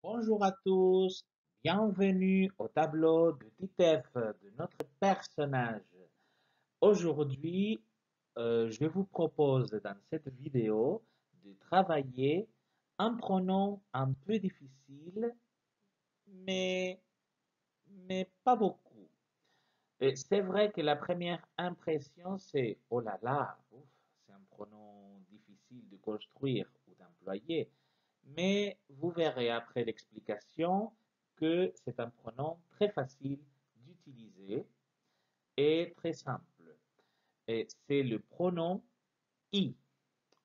Bonjour à tous, bienvenue au tableau de Titeuf de notre personnage. Aujourd'hui, je vous propose dans cette vidéo de travailler un pronom un peu difficile, mais, mais pas beaucoup. Et c'est vrai que la première impression, c'est oh là là, ouf, c'est un pronom difficile de construire ou d'employer. Mais vous verrez après l'explication que c'est un pronom très facile d'utiliser et très simple. Et c'est le pronom I.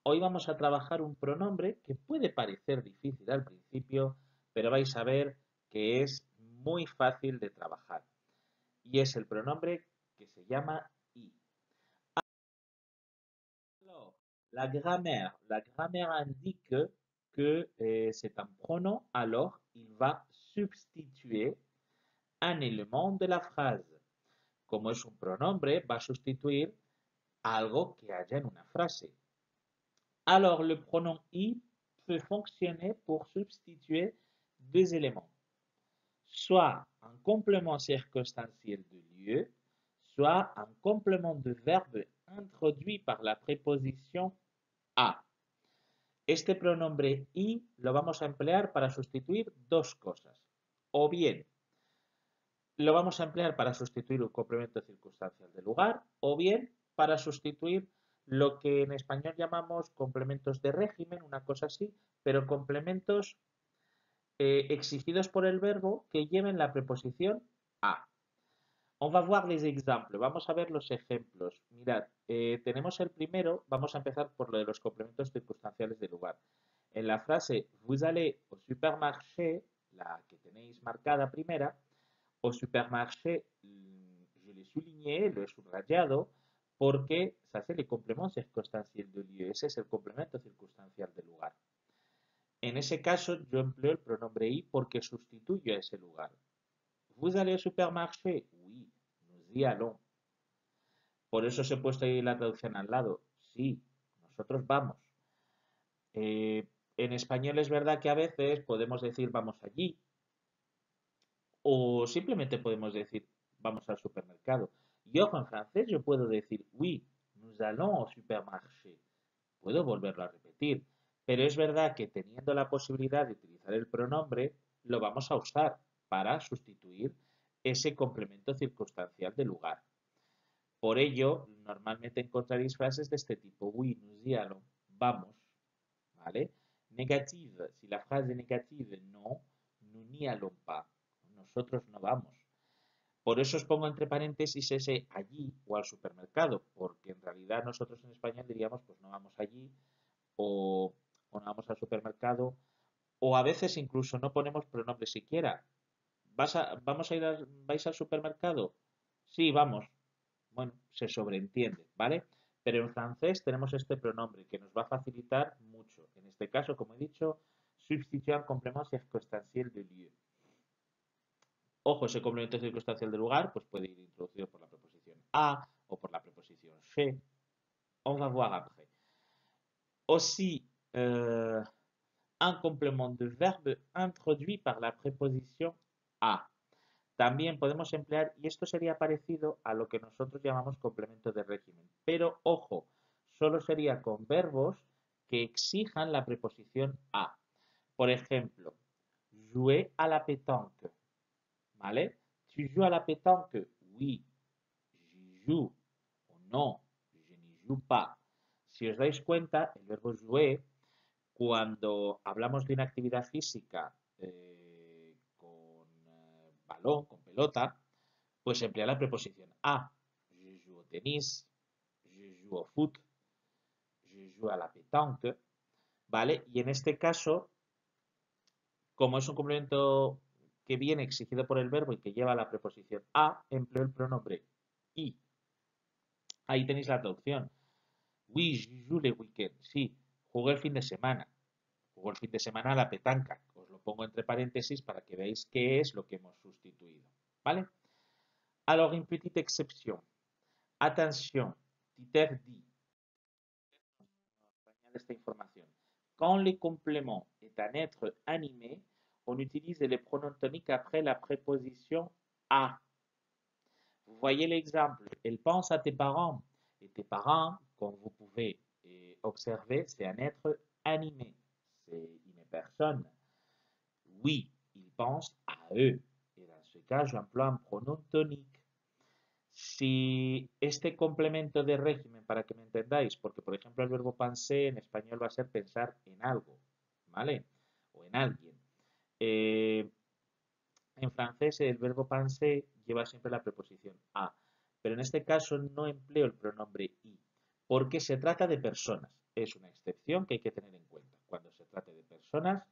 Hoy vamos a trabajar un pronombre que puede parecer difícil al principio, pero vais a ver que es muy fácil de trabajar. Y es el pronombre que se llama I. Alors, la grammaire indique que c'est un pronom, alors il va substituer un élément de la phrase. Como es un pronombre, va a sustituir algo que haya en una frase. Alors, le pronom I peut fonctionner pour substituer deux éléments, soit un complément circonstanciel de lieu, soit un complément de verbe introduit par la préposition a. Este pronombre I lo vamos a emplear para sustituir dos cosas. O bien lo vamos a emplear para sustituir un complemento circunstancial de lugar, o bien para sustituir lo que en español llamamos complementos de régimen, una cosa así, pero complementos exigidos por el verbo que lleven la preposición a. On va voir les exemples. Vamos a ver los ejemplos. Mirad, tenemos el primero. Vamos a empezar por lo de los complementos circunstanciales de lugar. En la frase vous allez au supermarché, la que tenéis marcada primera, au supermarché, je l'ai souligné, lo he subrayado, porque ça c'est le complément circonstanciel de lieu. Ese es el complemento circunstancial de lugar. En ese caso, yo empleo el pronombre I porque sustituyo a ese lugar. Vous allez au supermarché? Oui, nous y allons. Por eso os he puesto ahí la traducción al lado. Sí, nosotros vamos. En español es verdad que a veces podemos decir vamos allí o simplemente podemos decir vamos al supermercado. Y ojo, en francés yo puedo decir oui, nous allons au supermarché. Puedo volverlo a repetir. Pero es verdad que teniendo la posibilidad de utilizar el pronombre, lo vamos a usar para sustituir ese complemento circunstancial de lugar. Por ello, normalmente encontraréis frases de este tipo. Oui, nous y allons. Vamos. ¿Vale? Negative. Si la frase es negative, no, nous n'y allons pas. Nosotros no vamos. Por eso os pongo entre paréntesis ese allí o al supermercado, porque en realidad nosotros en español diríamos pues no vamos allí o no vamos al supermercado o a veces incluso no ponemos pronombre siquiera. ¿Vais al supermercado? Sí, vamos. Bueno, se sobreentiende, ¿vale? Pero en francés tenemos este pronombre que nos va a facilitar mucho. En este caso, como he dicho, substituir un complément circonstanciel de lieu. Ojo, ese complemento circunstancial de lugar pues puede ir introducido por la preposición a o por la preposición chez. On va voir après. Aussi, un complément de verbe introduit par la préposition a. También podemos emplear, y esto sería parecido a lo que nosotros llamamos complemento de régimen, pero ojo, solo sería con verbos que exijan la preposición a. Por ejemplo, jouer à la pétanque, ¿vale? Tu joues à la pétanque? Oui, j'y joue. O no, je n'y joue pas. Si os dais cuenta, el verbo jouer, cuando hablamos de una actividad física con balón, con pelota, pues emplea la preposición a. Je joue au tennis, je joue au foot, je joue à la pétanque, ¿vale? Y en este caso, como es un complemento que viene exigido por el verbo y que lleva la preposición a, empleo el pronombre i. Ahí tenéis la traducción. Oui, je joue le weekend. Sí, juego el fin de semana. Juego el fin de semana a la petanca. Os lo pongo entre paréntesis para que veáis qué es lo que hemos sustituido. ¿Vale? Alors, une petite exception. Attention, Titer dit, esta información. Quand le complément est un être animé, on utilise les pronoms toniques après la préposition à. Vous voyez l'exemple, elle pense à tes parents. Et tes parents, comme vous pouvez observer, c'est un être animé, c'est une personne. Oui, il pense à eux. Et dans ce cas, j'emploie un pronom tonique. Si este complemento de régimen, para que me entendáis, porque por ejemplo el verbo penser en español va a ser pensar en algo, ¿vale? O en alguien. Eh, en francés el verbo penser lleva siempre la preposición a, pero en este caso no empleo el pronombre i, porque se trata de personas. Es una excepción que hay que tener en cuenta. Cuando se trate de personas,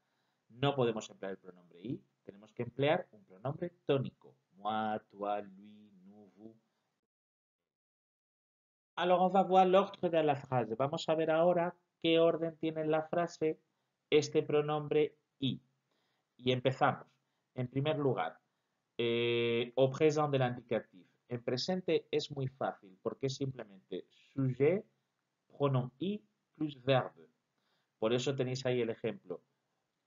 no podemos emplear el pronombre i, tenemos que emplear un pronombre tónico. Moi, toi, lui, nous, vous. Alors, on va voir l'ordre de la frase. Vamos a ver ahora qué orden tiene en la frase este pronombre i. Y empezamos. En primer lugar, au présent de l'indicatif. En presente es muy fácil porque es simplemente sujet, pronom i plus verbe. Por eso tenéis ahí el ejemplo.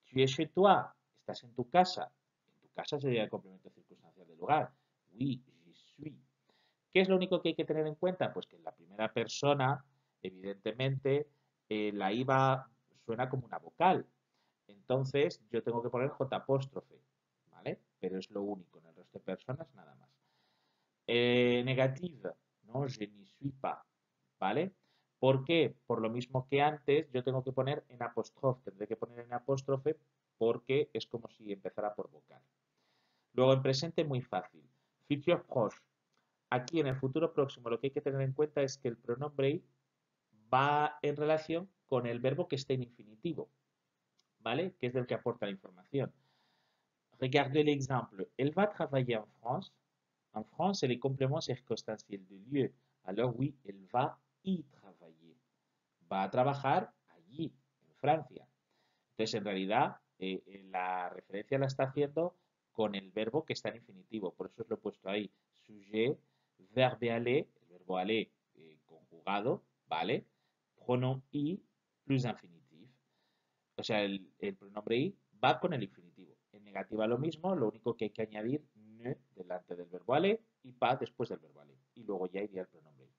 Tu es chez toi, estás en tu casa. En tu casa sería el complemento circunstancial del lugar. Oui, j'y suis. ¿Qué es lo único que hay que tener en cuenta? Pues que en la primera persona, evidentemente, la I suena como una vocal. Entonces, yo tengo que poner J apóstrofe, ¿vale? Pero es lo único, en el resto de personas nada más. Negative, no, je n'y suis pas, ¿vale? ¿Por qué? Por lo mismo que antes, yo tengo que poner en apóstrofe, tendré que poner en apóstrofe porque es como si empezara por vocal. Luego, en presente, muy fácil. Futur proche. Aquí en el futuro próximo lo que hay que tener en cuenta es que el pronombre i va en relación con el verbo que esté en infinitivo, ¿vale? Que es del que aporta la información. Regardez l'exemple. Elle va travailler en France. En France, c'est les compléments circonstanciels de lieu. Alors oui, elle va y travailler. Va a trabajar allí, en Francia. Entonces, en realidad, la referencia la está haciendo con el verbo que está en infinitivo. Por eso os lo he puesto ahí. Sujet, verbe aller, el verbo aller conjugado, ¿vale? Pronom i plus infinitif. O sea, el pronombre i va con el infinitivo. En negativa lo mismo, lo único que hay que añadir ne delante del verbo aller y pas después del verbo aller. Y luego ya iría el pronombre i.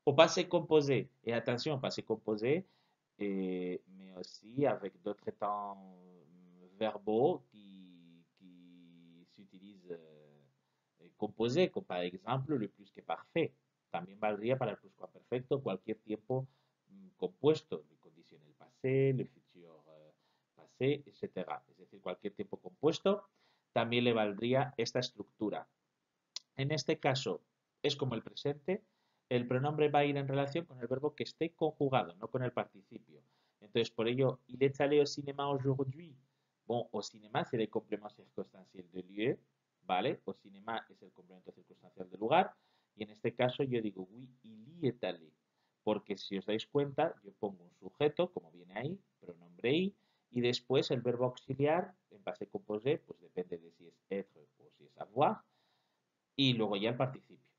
Au passé composé, et attention, passé composé, mais aussi avec d'autres temps verbaux qui s'utilisent composés, como par exemple le plus que parfait. También valdría para el pluscuamperfecto cualquier tiempo compuesto, el conditionnel passé, el futur passé, etc. Es decir, cualquier tiempo compuesto también le valdría esta estructura. En este caso es como el presente, el pronombre va a ir en relación con el verbo que esté conjugado, no con el participio. Entonces, por ello, il est allé au cinéma aujourd'hui. Bon, au cinéma, c'est le complément circonstanciel de lieu, ¿vale? Au cinéma es el complemento circunstancial del lugar. Y en este caso yo digo, oui, il y est allé. Porque si os dais cuenta, yo pongo un sujeto, como viene ahí, pronombre i, y después el verbo auxiliar, en base composé, pues depende de si es être o si es avoir, y luego ya el participio.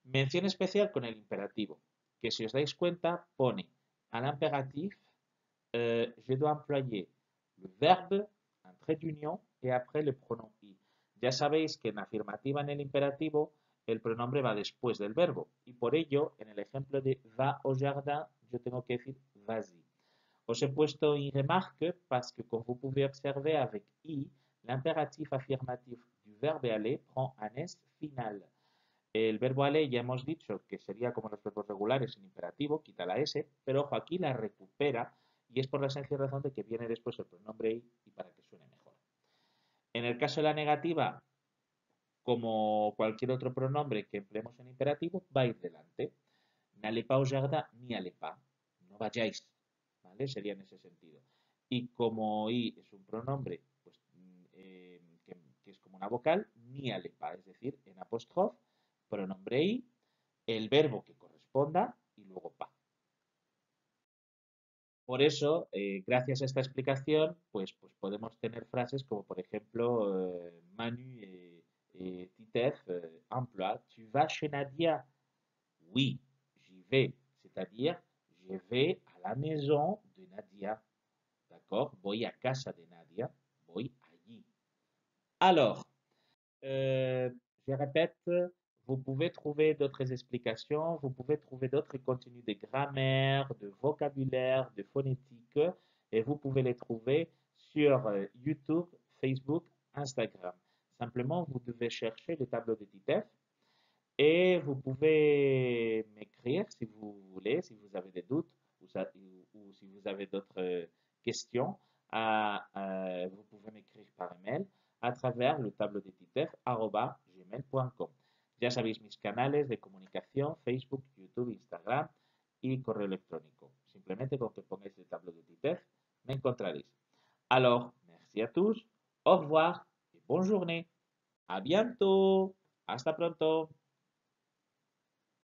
Mención especial con el imperativo, que si os dais cuenta pone à l'impératif, je dois employer le verbe, un trait d'union et après le pronom i. Ya sabéis que en afirmativa en el imperativo el pronombre va después del verbo y por ello en el ejemplo de va au jardin yo tengo que decir vas-y. Os he puesto une remarque parce que comme vous pouvez observer avec i, l'impératif affirmatif du verbe aller prend un s final. El verbo aller ya hemos dicho que sería como los verbos regulares en imperativo, quita la S, pero ojo, aquí la recupera y es por la sencilla razón de que viene después el pronombre i y para que suene mejor. En el caso de la negativa, como cualquier otro pronombre que empleemos en imperativo, va a ir delante. N'allez pas au jardin, ni allez pas. No vayáis, ¿vale? Sería en ese sentido. Y como i es un pronombre pues, que es como una vocal, ni allez pas, es decir, en apóstrofe, pronombre i, el verbo que corresponda y luego pa. Por eso, gracias a esta explicación, pues podemos tener frases como, por ejemplo, Manu et Titef emploient tu vas chez Nadia. Oui, j'y vais. C'est-à-dire, je vais à la maison de Nadia. D'accord? Voy a casa de Nadia. Voy Alors, je répète, vous pouvez trouver d'autres explications, vous pouvez trouver d'autres contenus de grammaire, de vocabulaire, de phonétique, et vous pouvez les trouver sur YouTube, Facebook, Instagram. Simplement, vous devez chercher le tableau de Titeuf et vous pouvez m'écrire si vous voulez, si vous avez des doutes ou si vous avez d'autres questions. Vous pouvez m'écrire par email a través del tablo de titef@gmail.com. Ya sabéis mis canales de comunicación, Facebook, YouTube, Instagram y correo electrónico. Simplemente con que pongáis el tableau de Titef, me encontraréis. Alors, merci à tous, au revoir et bonne journée. À bientôt. Hasta pronto.